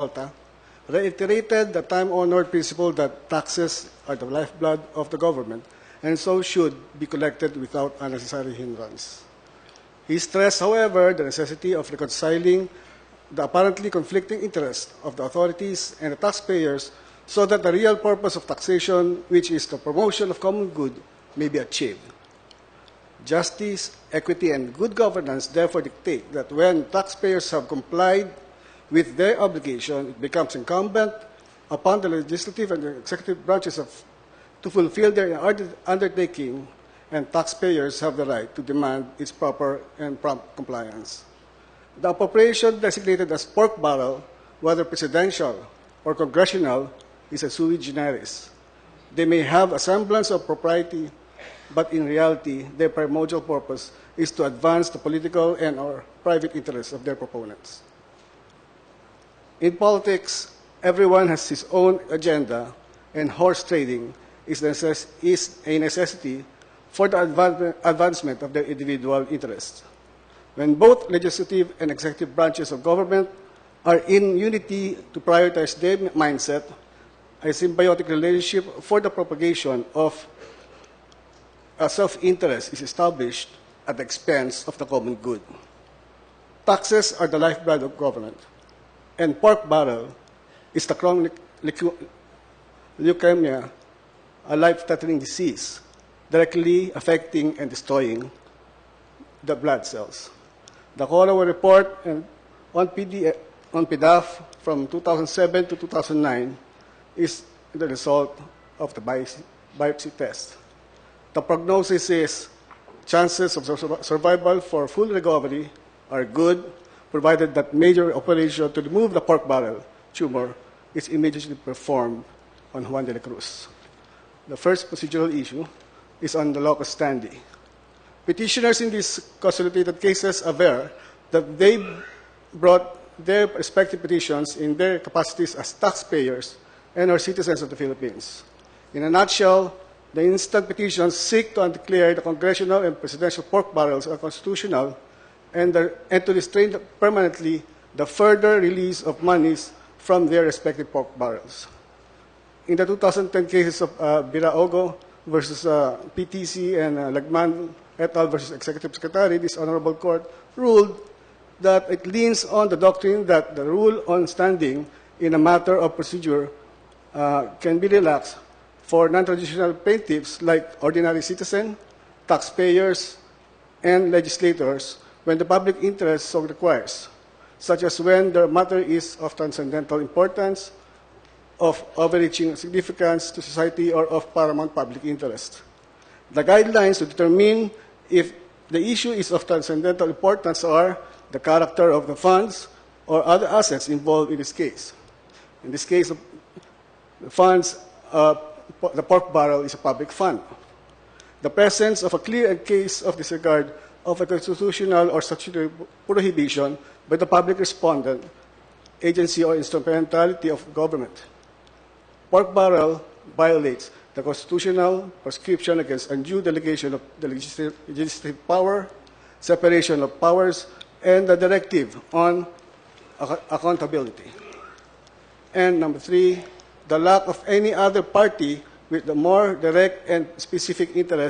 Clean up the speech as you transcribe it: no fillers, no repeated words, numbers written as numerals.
Alta, reiterated the time-honored principle that taxes are the lifeblood of the government and so should be collected without unnecessary hindrance. He stressed, however, the necessity of reconciling the apparently conflicting interests of the authorities and the taxpayers so that the real purpose of taxation, which is the promotion of common good, may be achieved. Justice, equity, and good governance therefore dictate that when taxpayers have complied with their obligation, it becomes incumbent upon the legislative and the executive branches to fulfill their undertaking, and taxpayers have the right to demand its proper and prompt compliance. The appropriation designated as pork barrel, whether presidential or congressional, is a sui generis. They may have a semblance of propriety, but in reality, their primordial purpose is to advance the political and or private interests of their proponents. In politics, everyone has his own agenda, and horse trading is a necessity for the advancement of their individual interests. When both legislative and executive branches of government are in unity to prioritize their mindset, a symbiotic relationship for the propagation of a self-interest is established at the expense of the common good. Taxes are the lifeblood of government, and pork barrel is the chronic leukemia, a life-threatening disease directly affecting and destroying the blood cells. The Coroner report on PDAF from 2007 to 2009 is the result of the biopsy test. The prognosis is chances of survival for full recovery are good, provided that major operation to remove the pork barrel tumor is immediately performed on Juan de la Cruz. The first procedural issue is on the locus standi. Petitioners in these consolidated cases aver that they brought their respective petitions in their capacities as taxpayers and or citizens of the Philippines. In a nutshell, the instant petitions seek to declare the congressional and presidential pork barrels unconstitutional and to restrain permanently the further release of monies from their respective pork barrels. In the 2010 cases of Biraogo versus PTC and Lagman et al. Versus Executive Secretary, this Honorable Court ruled that it leans on the doctrine that the rule on standing in a matter of procedure can be relaxed for non-traditional plaintiffs like ordinary citizens, taxpayers, and legislators when the public interest so requires, such as when the matter is of transcendental importance, of overreaching significance to society, or of paramount public interest. The guidelines to determine if the issue is of transcendental importance are the character of the funds or other assets involved in this case. In this case, the funds, the pork barrel is a public fund. The presence of a clear case of disregard of a constitutional or statutory prohibition by the public respondent, agency, or instrumentality of government. Pork barrel violates the constitutional prescription against undue delegation of the legislative power, separation of powers, and the directive on accountability. And number 3, the lack of any other party with the more direct and specific interest